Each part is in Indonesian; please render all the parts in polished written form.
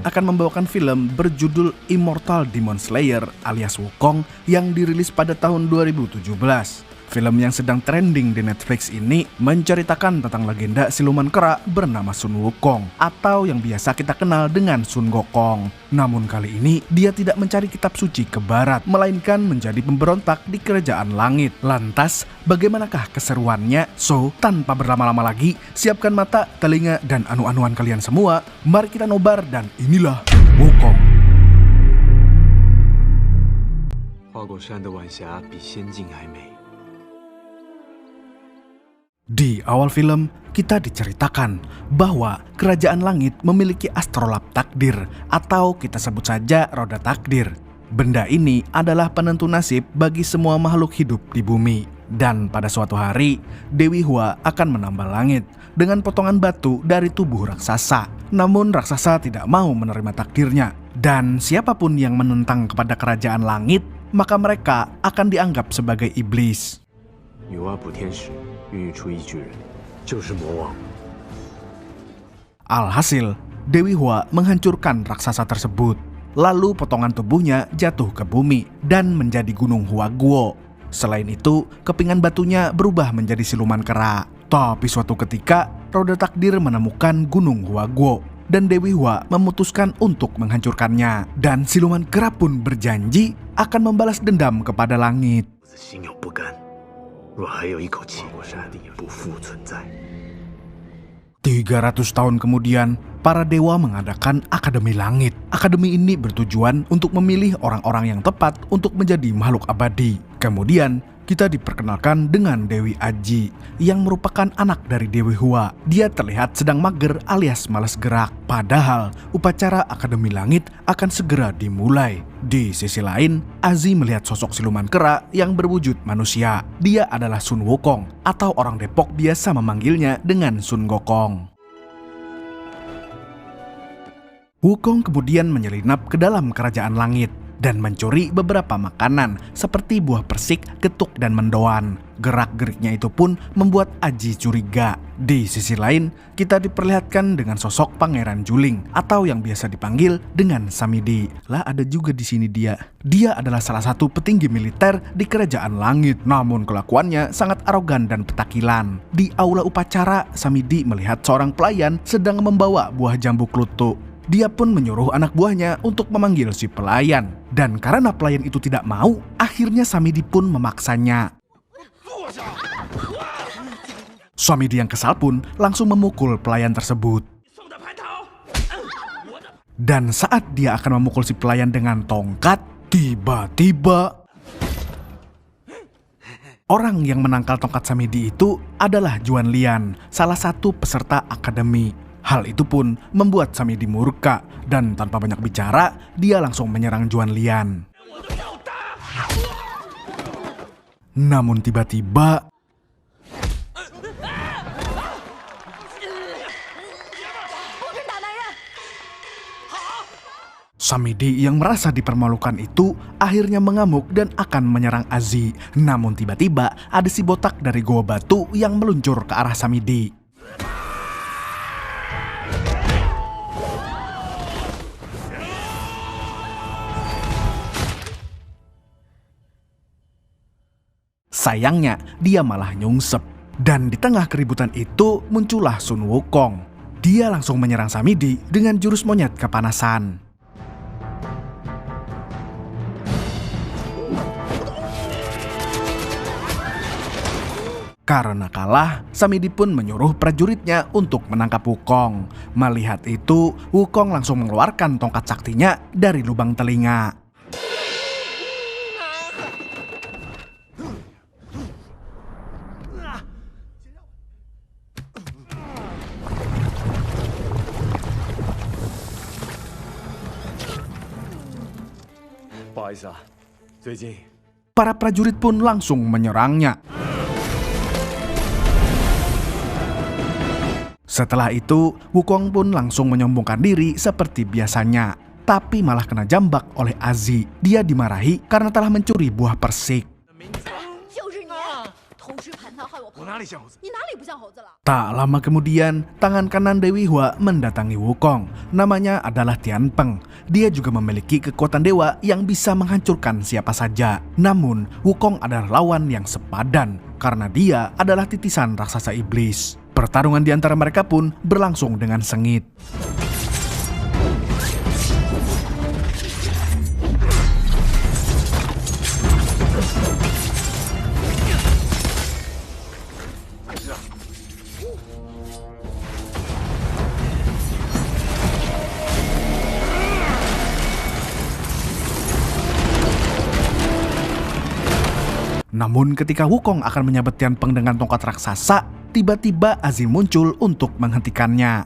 akan membawakan film berjudul Immortal Demon Slayer alias Wukong yang dirilis pada tahun 2017. Film yang sedang trending di Netflix ini menceritakan tentang legenda siluman kera bernama Sun Wukong atau yang biasa kita kenal dengan Sun Gokong. Namun kali ini dia tidak mencari kitab suci ke barat, melainkan menjadi pemberontak di kerajaan langit. Lantas, bagaimanakah keseruannya? So, tanpa berlama-lama lagi, siapkan mata, telinga, dan anu-anuan kalian semua. Mari kita nobar dan inilah Wukong. 花果山的晚霞比仙境还美。 Di awal film, kita diceritakan bahwa kerajaan langit memiliki astrolab takdir atau kita sebut saja roda takdir. Benda ini adalah penentu nasib bagi semua makhluk hidup di bumi. Dan pada suatu hari, Dewi Hua akan menambal langit dengan potongan batu dari tubuh raksasa. Namun raksasa tidak mau menerima takdirnya. Dan siapapun yang menentang kepada kerajaan langit, maka mereka akan dianggap sebagai iblis. 女娲补天时，孕育出一巨人，就是魔王。 Alhasil, Dewi Hua menghancurkan raksasa tersebut. Lalu potongan tubuhnya jatuh ke bumi dan menjadi gunung Huaguo. Selain itu, kepingan batunya berubah menjadi siluman kera. Tapi suatu ketika, roda takdir menemukan gunung Huaguo dan Dewi Hua memutuskan untuk menghancurkannya. Dan siluman kera pun berjanji akan membalas dendam kepada langit. 心有不甘，若还有一口气，我山地不复存在。 300 tahun kemudian, para dewa mengadakan Akademi Langit. Akademi ini bertujuan untuk memilih orang-orang yang tepat untuk menjadi makhluk abadi. Kemudian, kita diperkenalkan dengan Dewi Aji yang merupakan anak dari Dewi Hua. Dia terlihat sedang mager alias malas gerak. Padahal, upacara Akademi Langit akan segera dimulai. Di sisi lain, Aji melihat sosok siluman kera yang berwujud manusia. Dia adalah Sun Wukong atau orang Depok biasa memanggilnya dengan Sun Gokong. Wukong kemudian menyelinap ke dalam kerajaan langit dan mencuri beberapa makanan seperti buah persik, getuk, dan mendoan. Gerak-geriknya itu pun membuat Aji curiga. Di sisi lain, kita diperlihatkan dengan sosok Pangeran Juling atau yang biasa dipanggil dengan Samidi. Lah, ada juga di sini dia. Dia adalah salah satu petinggi militer di kerajaan langit. Namun kelakuannya sangat arogan dan petakilan. Di aula upacara, Samidi melihat seorang pelayan sedang membawa buah jambu klutuk. Dia pun menyuruh anak buahnya untuk memanggil si pelayan. Dan karena pelayan itu tidak mau, akhirnya Samidi pun memaksanya. Samidi yang kesal pun langsung memukul pelayan tersebut. Dan saat dia akan memukul si pelayan dengan tongkat, tiba-tiba orang yang menangkal tongkat Samidi itu adalah Juan Lian, salah satu peserta akademi. Hal itu pun membuat Samidi murka dan tanpa banyak bicara, dia langsung menyerang Juan Lian. Namun tiba-tiba Samidi yang merasa dipermalukan itu akhirnya mengamuk dan akan menyerang Aji. Namun tiba-tiba ada si botak dari Goa Batu yang meluncur ke arah Samidi. Sayangnya, dia malah nyungsep. Dan di tengah keributan itu muncullah Sun Wukong. Dia langsung menyerang Samidi dengan jurus monyet kepanasan. Karena kalah, Samidi pun menyuruh prajuritnya untuk menangkap Wukong. Melihat itu, Wukong langsung mengeluarkan tongkat saktinya dari lubang telinga. Para prajurit pun langsung menyerangnya. Setelah itu, Wukong pun langsung menyombongkan diri seperti biasanya. Tapi malah kena jambak oleh Aji. Dia dimarahi karena telah mencuri buah persik. 我哪里像猴子？ Tak lama kemudian, tangan kanan Dewi Hua mendatangi Wukong. Namanya adalah Tianpeng. Dia juga memiliki kekuatan dewa yang bisa menghancurkan siapa saja. Namun, Wukong adalah lawan yang sepadan karena dia adalah titisan raksasa iblis. Pertarungan di antara mereka pun berlangsung dengan sengit. Namun ketika Wukong akan menyabet Tianpeng dengan tongkat raksasa, tiba-tiba Azzi muncul untuk menghentikannya.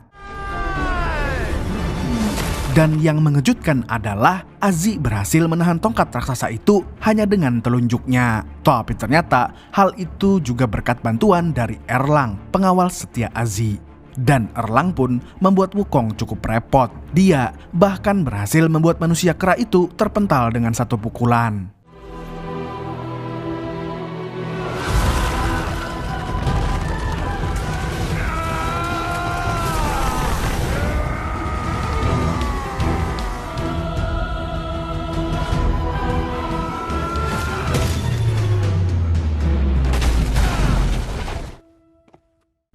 Dan yang mengejutkan adalah Azzi berhasil menahan tongkat raksasa itu hanya dengan telunjuknya. Tapi ternyata hal itu juga berkat bantuan dari Erlang, pengawal setia Azzi. Dan Erlang pun membuat Wukong cukup repot. Dia bahkan berhasil membuat manusia kera itu terpental dengan satu pukulan.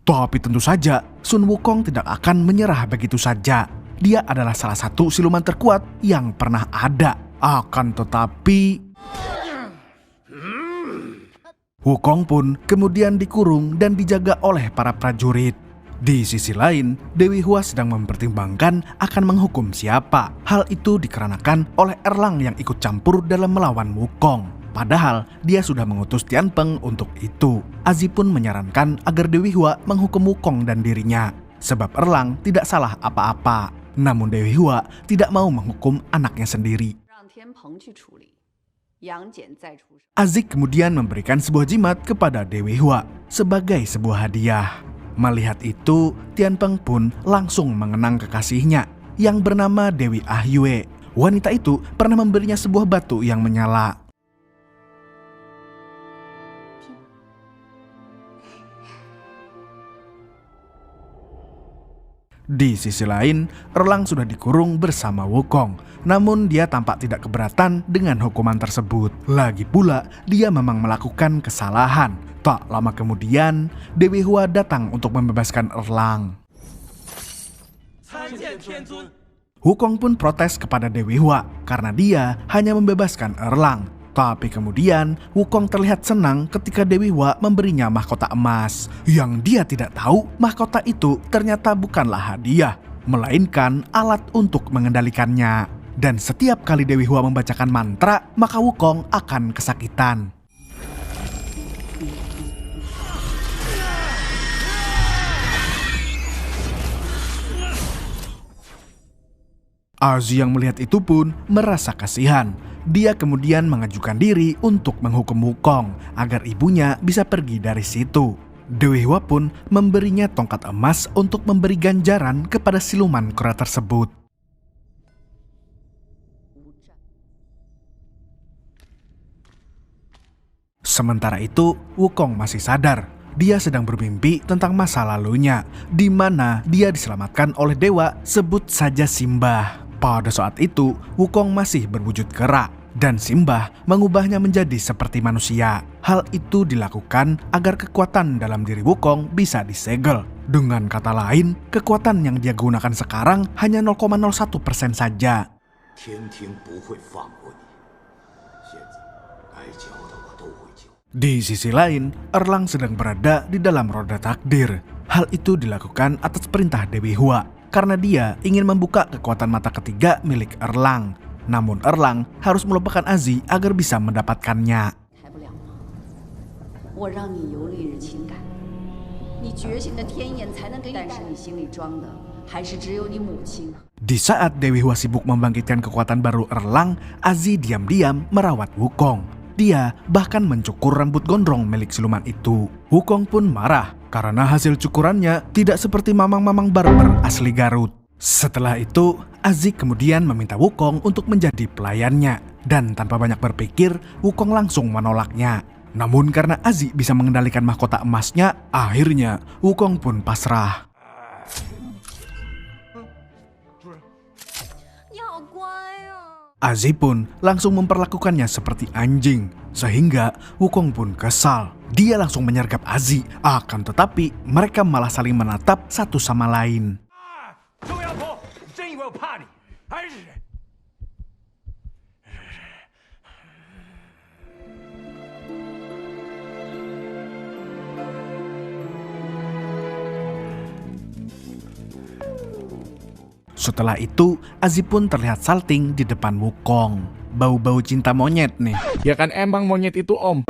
Tapi tentu saja, Sun Wukong tidak akan menyerah begitu saja. Dia adalah salah satu siluman terkuat yang pernah ada. Akan tetapi, Wukong pun kemudian dikurung dan dijaga oleh para prajurit. Di sisi lain, Dewi Hua sedang mempertimbangkan akan menghukum siapa. Hal itu dikarenakan oleh Erlang yang ikut campur dalam melawan Wukong. Padahal dia sudah mengutus Tianpeng untuk itu. Azzi pun menyarankan agar Dewi Hua menghukum Wukong dan dirinya. Sebab Erlang tidak salah apa-apa. Namun Dewi Hua tidak mau menghukum anaknya sendiri. Azzi kemudian memberikan sebuah jimat kepada Dewi Hua sebagai sebuah hadiah. Melihat itu, Tianpeng pun langsung mengenang kekasihnya yang bernama Dewi Ahyue. Wanita itu pernah memberinya sebuah batu yang menyala. Di sisi lain, Erlang sudah dikurung bersama Wukong. Namun dia tampak tidak keberatan dengan hukuman tersebut. Lagi pula, dia memang melakukan kesalahan. Tak lama kemudian, Dewi Hua datang untuk membebaskan Erlang. Wukong pun protes kepada Dewi Hua karena dia hanya membebaskan Erlang. Tapi kemudian Wukong terlihat senang ketika Dewi Hua memberinya mahkota emas. Yang dia tidak tahu, mahkota itu ternyata bukanlah hadiah, melainkan alat untuk mengendalikannya. Dan setiap kali Dewi Hua membacakan mantra, maka Wukong akan kesakitan. Azzi yang melihat itu pun merasa kasihan. Dia kemudian mengajukan diri untuk menghukum Wukong agar ibunya bisa pergi dari situ. Dewi Hua pun memberinya tongkat emas untuk memberi ganjaran kepada siluman kera tersebut. Sementara itu, Wukong masih sadar. Dia sedang bermimpi tentang masa lalunya, di mana dia diselamatkan oleh dewa, sebut saja Simbah. Pada saat itu, Wukong masih berwujud kera, dan Simbah mengubahnya menjadi seperti manusia. Hal itu dilakukan agar kekuatan dalam diri Wukong bisa disegel. Dengan kata lain, kekuatan yang dia gunakan sekarang hanya 0,01% saja. Di sisi lain, Erlang sedang berada di dalam roda takdir. Hal itu dilakukan atas perintah Dewi Hua, karena dia ingin membuka kekuatan mata ketiga milik Erlang. Namun Erlang harus melupakan Azzi agar bisa mendapatkannya. Di saat Dewi Hua sibuk membangkitkan kekuatan baru Erlang, Azzi diam-diam merawat Wukong. Dia bahkan mencukur rambut gondrong milik siluman itu. Wukong pun marah karena hasil cukurannya tidak seperti mamang-mamang barber asli Garut. Setelah itu, Azzi kemudian meminta Wukong untuk menjadi pelayannya. Dan tanpa banyak berpikir, Wukong langsung menolaknya. Namun karena Azi bisa mengendalikan mahkota emasnya, akhirnya Wukong pun pasrah. Azi pun langsung memperlakukannya seperti anjing, sehingga Wukong pun kesal. Dia langsung menyergap Azi, akan tetapi mereka malah saling menatap satu sama lain. Setelah itu, Azi pun terlihat salting di depan Wukong. Bau-bau cinta monyet nih. Ya kan emang monyet itu om.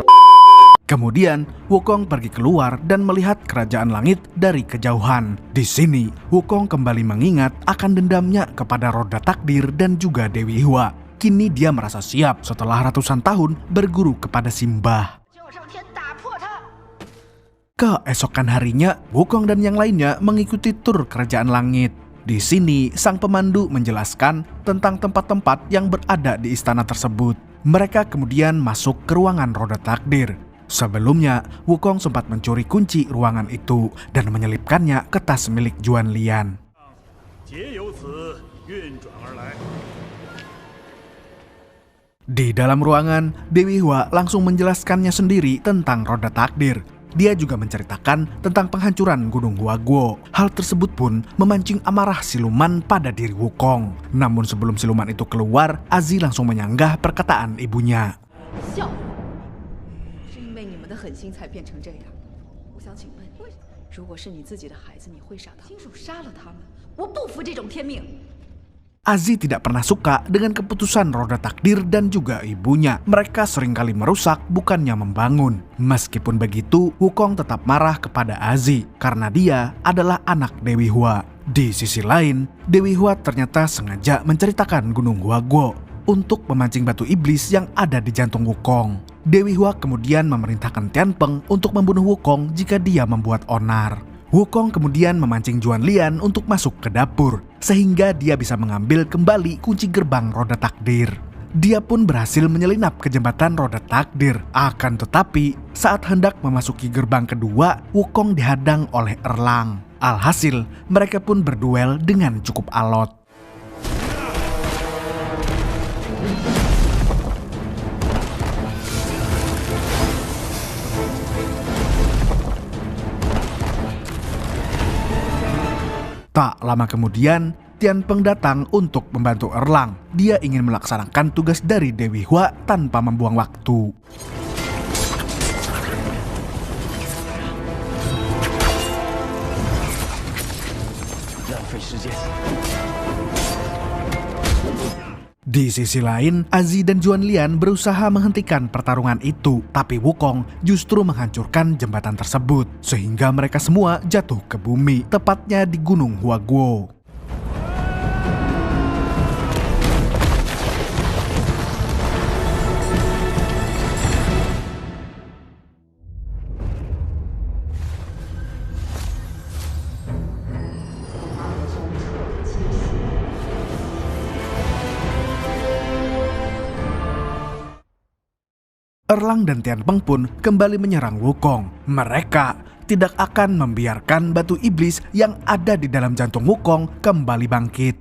Kemudian, Wukong pergi keluar dan melihat kerajaan langit dari kejauhan. Di sini, Wukong kembali mengingat akan dendamnya kepada roda takdir dan juga Dewi Hua. Kini dia merasa siap setelah ratusan tahun berguru kepada Simbah. Keesokan harinya, Wukong dan yang lainnya mengikuti tur kerajaan langit. Di sini, sang pemandu menjelaskan tentang tempat-tempat yang berada di istana tersebut. Mereka kemudian masuk ke ruangan roda takdir. Sebelumnya, Wukong sempat mencuri kunci ruangan itu dan menyelipkannya ke tas milik Juan Lian. Di dalam ruangan, Dewi Hua langsung menjelaskannya sendiri tentang roda takdir. Dia juga menceritakan tentang penghancuran Gunung Huaguo. Hal tersebut pun memancing amarah siluman pada diri Wukong. Namun sebelum siluman itu keluar, Azi langsung menyanggah perkataan ibunya. Azi tidak pernah suka dengan keputusan roda takdir dan juga ibunya. Mereka seringkali merusak bukannya membangun. Meskipun begitu, Wukong tetap marah kepada Azi karena dia adalah anak Dewi Hua. Di sisi lain, Dewi Hua ternyata sengaja menceritakan Gunung Huaguo untuk memancing batu iblis yang ada di jantung Wukong. Dewi Hua kemudian memerintahkan Tianpeng untuk membunuh Wukong jika dia membuat onar. Wukong kemudian memancing Juan Lian untuk masuk ke dapur, sehingga dia bisa mengambil kembali kunci gerbang roda takdir. Dia pun berhasil menyelinap ke jembatan roda takdir. Akan tetapi, saat hendak memasuki gerbang kedua, Wukong dihadang oleh Erlang. Alhasil, mereka pun berduel dengan cukup alot. Tak lama kemudian, Tianpeng datang untuk membantu Erlang. Dia ingin melaksanakan tugas dari Dewi Hua tanpa membuang waktu. Di sisi lain, Azi dan Juan Lian berusaha menghentikan pertarungan itu, tapi Wukong justru menghancurkan jembatan tersebut, sehingga mereka semua jatuh ke bumi, tepatnya di Gunung Huaguo. Erlang dan Tianpeng pun kembali menyerang Wukong. Mereka tidak akan membiarkan batu iblis yang ada di dalam jantung Wukong kembali bangkit.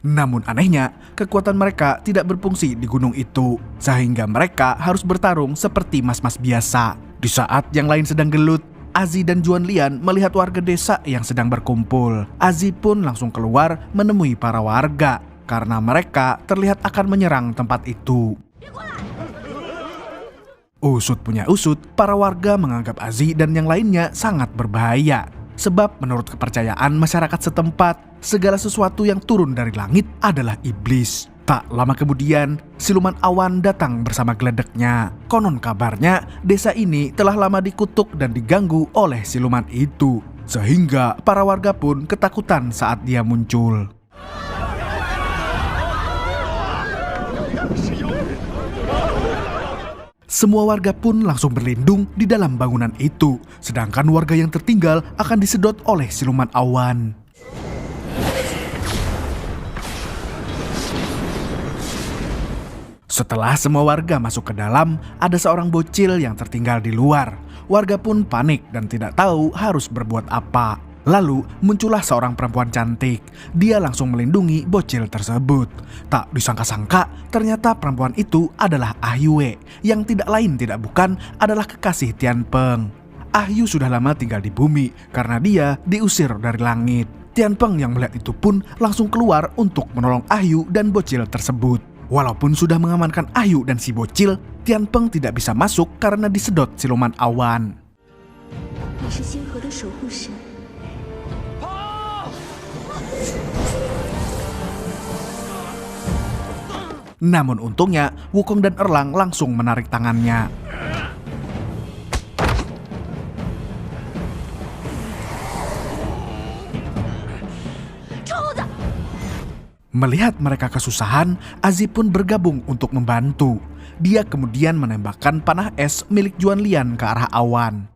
Namun anehnya, kekuatan mereka tidak berfungsi di gunung itu, sehingga mereka harus bertarung seperti mas-mas biasa. Di saat yang lain sedang gelut, Azi dan Juan Lian melihat warga desa yang sedang berkumpul. Azi pun langsung keluar menemui para warga, karena mereka terlihat akan menyerang tempat itu. Usut punya usut, para warga menganggap Azi dan yang lainnya sangat berbahaya. Sebab menurut kepercayaan masyarakat setempat, segala sesuatu yang turun dari langit adalah iblis. Tak lama kemudian, siluman awan datang bersama geledeknya. Konon kabarnya, desa ini telah lama dikutuk dan diganggu oleh siluman itu. Sehingga para warga pun ketakutan saat dia muncul. Semua warga pun langsung berlindung di dalam bangunan itu, sedangkan warga yang tertinggal akan disedot oleh siluman awan. Setelah semua warga masuk ke dalam, ada seorang bocil yang tertinggal di luar. Warga pun panik dan tidak tahu harus berbuat apa. Lalu muncullah seorang perempuan cantik. Dia langsung melindungi bocil tersebut. Tak disangka-sangka, ternyata perempuan itu adalah Ah Yue, yang tidak lain tidak bukan adalah kekasih Tian Peng. Ah Yu sudah lama tinggal di bumi karena dia diusir dari langit. Tian Peng yang melihat itu pun langsung keluar untuk menolong Ah Yu dan bocil tersebut. Walaupun sudah mengamankan Ah Yu dan si bocil, Tian Peng tidak bisa masuk karena disedot siluman awan. Namun untungnya, Wukong dan Erlang langsung menarik tangannya. Melihat mereka kesusahan, Azi pun bergabung untuk membantu. Dia kemudian menembakkan panah es milik Juan Lian ke arah awan.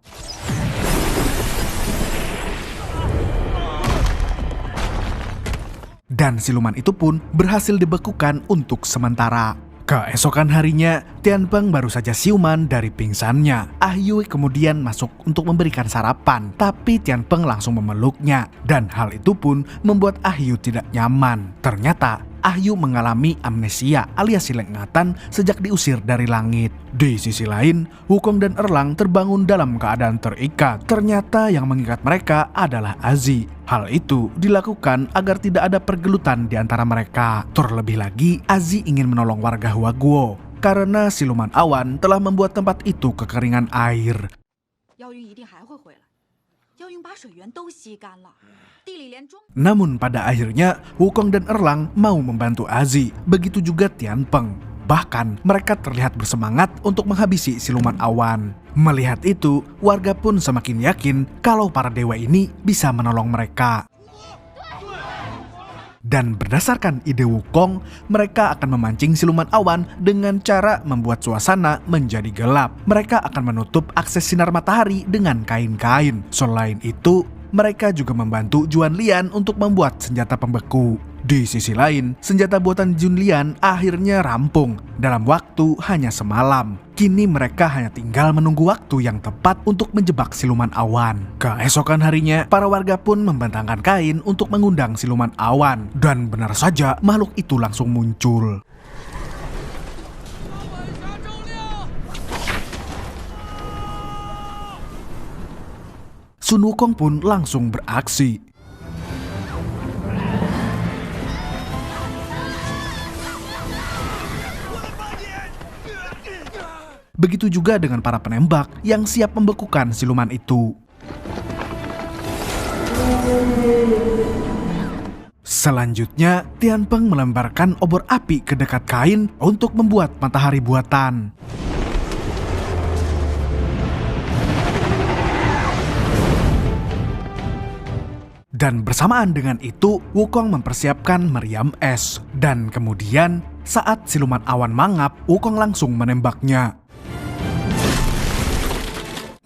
Dan siluman itu pun berhasil dibekukan untuk sementara. Keesokan harinya, Tian Peng baru saja siuman dari pingsannya. Ah Yue kemudian masuk untuk memberikan sarapan, tapi Tian Peng langsung memeluknya. Dan hal itu pun membuat Ah Yu tidak nyaman. Ternyata Ah Yu mengalami amnesia alias hilang ingatan sejak diusir dari langit. Di sisi lain, Wukong dan Erlang terbangun dalam keadaan terikat. Ternyata yang mengikat mereka adalah Azi. Hal itu dilakukan agar tidak ada pergelutan di antara mereka. Terlebih lagi, Azi ingin menolong warga Huaguo karena siluman awan telah membuat tempat itu kekeringan air. Namun pada akhirnya Wukong dan Erlang mau membantu Azi, begitu juga Tian Peng. Bahkan mereka terlihat bersemangat untuk menghabisi siluman awan. Melihat itu, warga pun semakin yakin kalau para dewa ini bisa menolong mereka. Dan berdasarkan ide Wukong, mereka akan memancing siluman awan dengan cara membuat suasana menjadi gelap. Mereka akan menutup akses sinar matahari dengan kain-kain. Selain itu, mereka juga membantu Juan Lian untuk membuat senjata pembeku. Di sisi lain, senjata buatan Juan Lian akhirnya rampung dalam waktu hanya semalam. Kini mereka hanya tinggal menunggu waktu yang tepat untuk menjebak siluman awan. Keesokan harinya, para warga pun membentangkan kain untuk mengundang siluman awan. Dan benar saja, makhluk itu langsung muncul. Sun Wukong pun langsung beraksi. Begitu juga dengan para penembak yang siap membekukan siluman itu. Selanjutnya, Tian Peng melemparkan obor api ke dekat kain untuk membuat matahari buatan. Dan bersamaan dengan itu, Wukong mempersiapkan meriam es. Dan kemudian, saat siluman awan mangap, Wukong langsung menembaknya.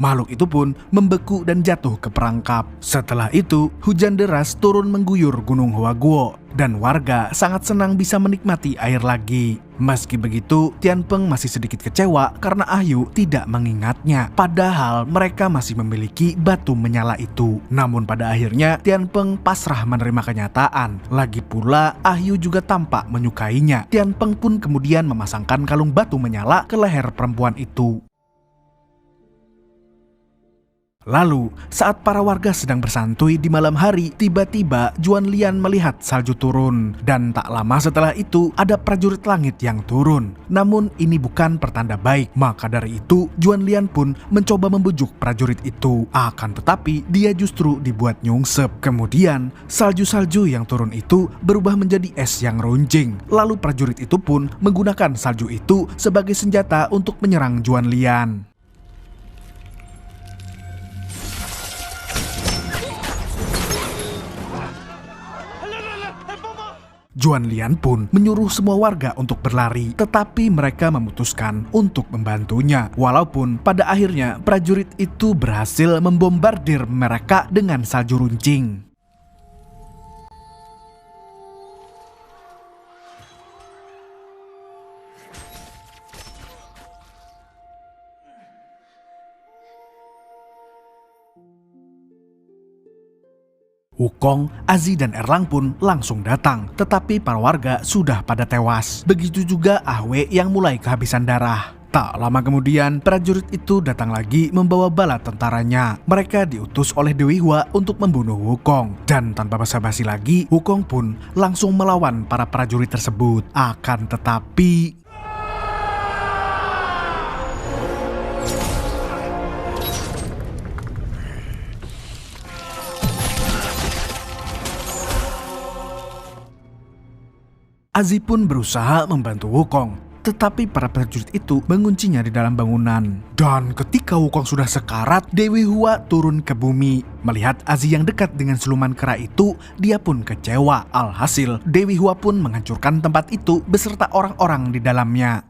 Makhluk itu pun membeku dan jatuh ke perangkap. Setelah itu, hujan deras turun mengguyur Gunung Huaguo. Dan warga sangat senang bisa menikmati air lagi. Meski begitu, Tian Peng masih sedikit kecewa karena Ah Yu tidak mengingatnya. Padahal mereka masih memiliki batu menyala itu. Namun pada akhirnya, Tian Peng pasrah menerima kenyataan. Lagi pula, Ah Yu juga tampak menyukainya. Tian Peng pun kemudian memasangkan kalung batu menyala ke leher perempuan itu. Lalu, saat para warga sedang bersantui di malam hari, tiba-tiba Juan Lian melihat salju turun. Dan tak lama setelah itu, ada prajurit langit yang turun. Namun, ini bukan pertanda baik. Maka dari itu, Juan Lian pun mencoba membujuk prajurit itu. Akan tetapi, dia justru dibuat nyungsep. Kemudian, salju-salju yang turun itu berubah menjadi es yang runcing. Lalu prajurit itu pun menggunakan salju itu sebagai senjata untuk menyerang Juan Lian. Juan Lian pun menyuruh semua warga untuk berlari, tetapi mereka memutuskan untuk membantunya. Walaupun pada akhirnya prajurit itu berhasil membombardir mereka dengan salju runcing. Wukong, Azi, dan Erlang pun langsung datang, tetapi para warga sudah pada tewas. Begitu juga Ah Wei yang mulai kehabisan darah. Tak lama kemudian, prajurit itu datang lagi membawa bala tentaranya. Mereka diutus oleh Dewi Hua untuk membunuh Wukong. Dan tanpa basa-basi lagi, Wukong pun langsung melawan para prajurit tersebut. Akan tetapi... Azi pun berusaha membantu Wukong, tetapi para prajurit itu menguncinya di dalam bangunan. Dan ketika Wukong sudah sekarat, Dewi Hua turun ke bumi. Melihat Azi yang dekat dengan siluman kera itu, dia pun kecewa. Alhasil, Dewi Hua pun menghancurkan tempat itu beserta orang-orang di dalamnya.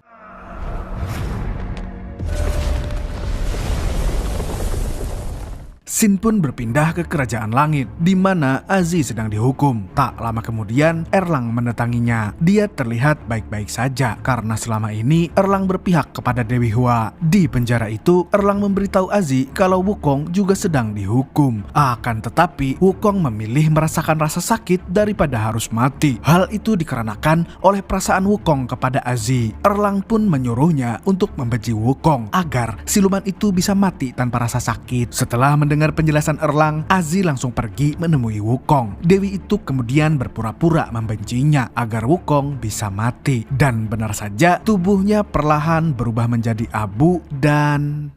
Sin pun berpindah ke kerajaan langit, di mana Azi sedang dihukum. Tak lama kemudian, Erlang mendatanginya. Dia terlihat baik-baik saja, karena selama ini Erlang berpihak kepada Dewi Hua. Di penjara itu, Erlang memberitahu Azi kalau Wukong juga sedang dihukum. Akan tetapi, Wukong memilih merasakan rasa sakit daripada harus mati. Hal itu dikarenakan oleh perasaan Wukong kepada Azi. Erlang pun menyuruhnya untuk membenci Wukong, agar siluman itu bisa mati tanpa rasa sakit. Setelah mendengar penjelasan Erlang, Azi langsung pergi menemui Wukong. Dewi itu kemudian berpura-pura membencinya agar Wukong bisa mati. Dan benar saja, tubuhnya perlahan berubah menjadi abu dan...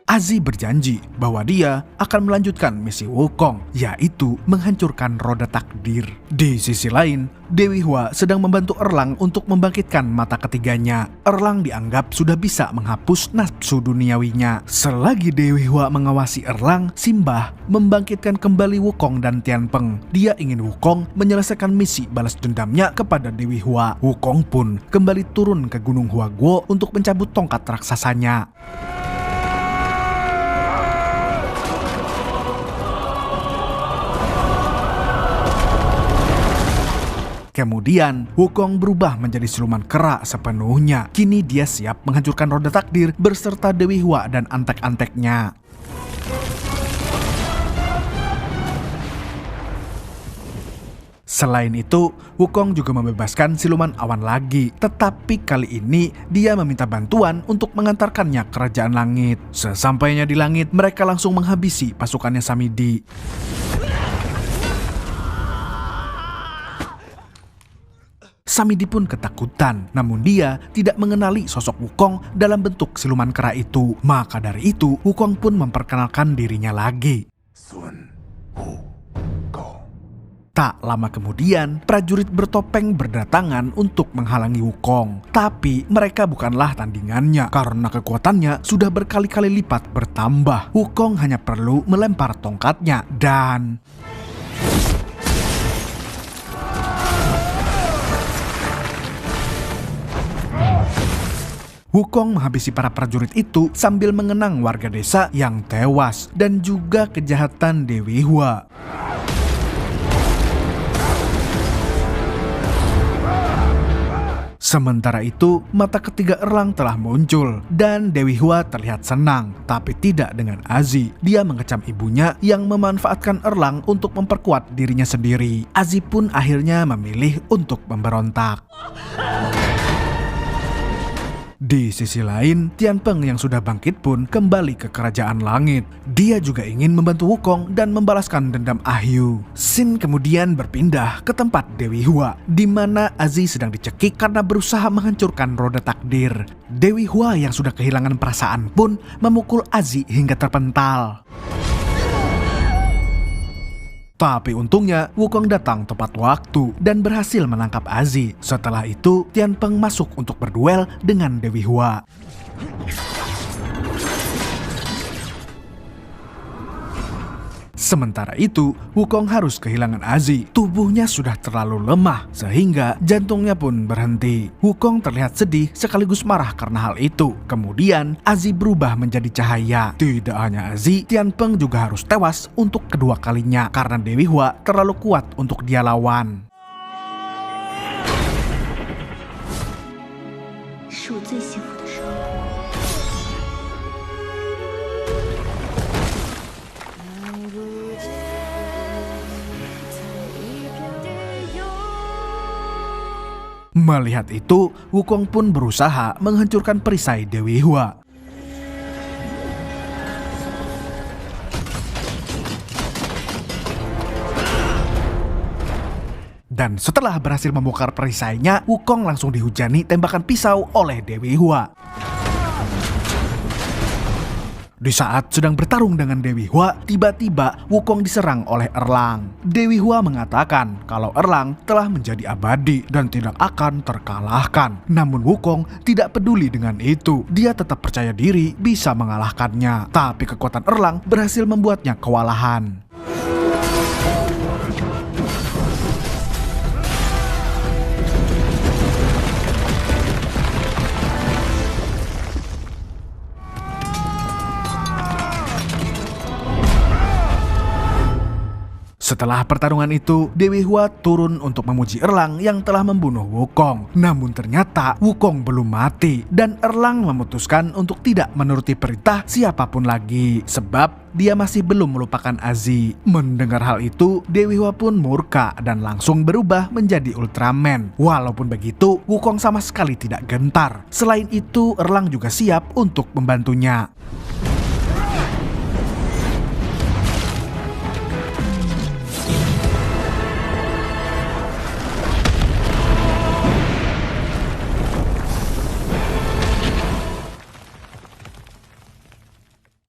Azi berjanji bahwa dia akan melanjutkan misi Wukong, yaitu menghancurkan roda takdir. Di sisi lain, Dewi Hua sedang membantu Erlang untuk membangkitkan mata ketiganya. Erlang dianggap sudah bisa menghapus nafsu duniawinya. Selagi Dewi Hua mengawasi Erlang, Simbah membangkitkan kembali Wukong dan Tianpeng. Dia ingin Wukong menyelesaikan misi balas dendamnya kepada Dewi Hua. Wukong pun kembali turun ke Gunung Huaguo untuk mencabut tongkat raksasanya. Kemudian, Wukong berubah menjadi siluman kera sepenuhnya. Kini dia siap menghancurkan roda takdir berserta Dewi Hua dan antek-anteknya. Selain itu, Wukong juga membebaskan siluman awan lagi. Tetapi kali ini, dia meminta bantuan untuk mengantarkannya ke kerajaan langit. Sesampainya di langit, mereka langsung menghabisi pasukannya Samidi. Samidi pun ketakutan, namun dia tidak mengenali sosok Wukong dalam bentuk siluman kera itu. Maka dari itu, Wukong pun memperkenalkan dirinya lagi. Tak lama kemudian, prajurit bertopeng berdatangan untuk menghalangi Wukong. Tapi mereka bukanlah tandingannya, karena kekuatannya sudah berkali-kali lipat bertambah. Wukong hanya perlu melempar tongkatnya dan... Wukong menghabisi para prajurit itu sambil mengenang warga desa yang tewas dan juga kejahatan Dewi Hua. Sementara itu, mata ketiga Erlang telah muncul dan Dewi Hua terlihat senang, tapi tidak dengan Azi. Dia mengecam ibunya yang memanfaatkan Erlang untuk memperkuat dirinya sendiri. Azi pun akhirnya memilih untuk memberontak. Di sisi lain, Tianpeng yang sudah bangkit pun kembali ke kerajaan langit. Dia juga ingin membantu Wukong dan membalaskan dendam Ahyu. Sin kemudian berpindah ke tempat Dewi Hua, di mana Azi sedang dicekik karena berusaha menghancurkan roda takdir. Dewi Hua yang sudah kehilangan perasaan pun memukul Azi hingga terpental. Tapi untungnya, Wukong datang tepat waktu dan berhasil menangkap Azi. Setelah itu, Tianpeng masuk untuk berduel dengan Dewi Hua. Sementara itu, Wukong harus kehilangan Azi. Tubuhnya sudah terlalu lemah, sehingga jantungnya pun berhenti. Wukong terlihat sedih sekaligus marah karena hal itu. Kemudian, Azi berubah menjadi cahaya. Tidak hanya Azi, Tianpeng juga harus tewas untuk kedua kalinya, karena Dewi Hua terlalu kuat untuk dia lawan. Melihat itu, Wukong pun berusaha menghancurkan perisai Dewi Hua. Dan setelah berhasil membongkar perisainya, Wukong langsung dihujani tembakan pisau oleh Dewi Hua. Di saat sedang bertarung dengan Dewi Hua, tiba-tiba Wukong diserang oleh Erlang. Dewi Hua mengatakan kalau Erlang telah menjadi abadi dan tidak akan terkalahkan. Namun Wukong tidak peduli dengan itu. Dia tetap percaya diri bisa mengalahkannya. Tapi kekuatan Erlang berhasil membuatnya kewalahan. Setelah pertarungan itu, Dewi Hua turun untuk memuji Erlang yang telah membunuh Wukong. Namun ternyata Wukong belum mati dan Erlang memutuskan untuk tidak menuruti perintah siapapun lagi sebab dia masih belum melupakan Azi. Mendengar hal itu, Dewi Hua pun murka dan langsung berubah menjadi Ultraman. Walaupun begitu, Wukong sama sekali tidak gentar. Selain itu, Erlang juga siap untuk membantunya.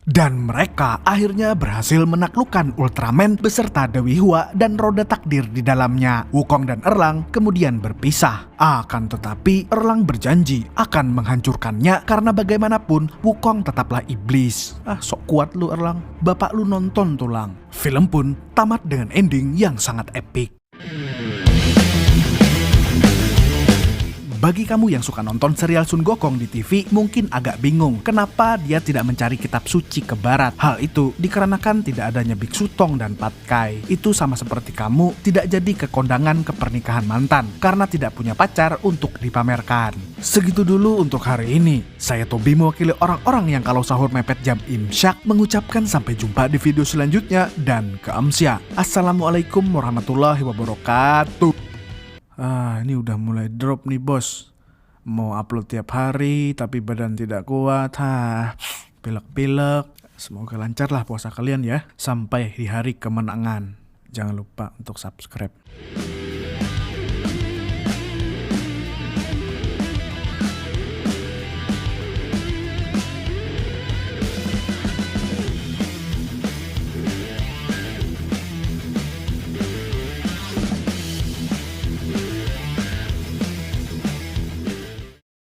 Dan mereka akhirnya berhasil menaklukkan Ultraman beserta Dewi Hua dan roda takdir di dalamnya. Wukong dan Erlang kemudian berpisah. Akan tetapi Erlang berjanji akan menghancurkannya karena bagaimanapun Wukong tetaplah iblis. Sok kuat lu Erlang. Bapak lu nonton tulang. Film pun tamat dengan ending yang sangat epik. Bagi kamu yang suka nonton serial Sun Gokong di TV, mungkin agak bingung kenapa dia tidak mencari kitab suci ke barat. Hal itu dikarenakan tidak adanya Biksu Tong dan Patkai. Itu sama seperti kamu tidak jadi ke kondangan ke pernikahan mantan karena tidak punya pacar untuk dipamerkan. Segitu dulu untuk hari ini. Saya Tobi mewakili orang-orang yang kalau sahur mepet jam imsyak mengucapkan sampai jumpa di video selanjutnya dan keamsya. Assalamualaikum warahmatullahi wabarakatuh. Ini udah mulai drop nih bos. Mau upload tiap hari tapi badan tidak kuat. Pilek-pilek. Semoga lancar lah puasa kalian ya. Sampai di hari kemenangan. Jangan lupa untuk subscribe.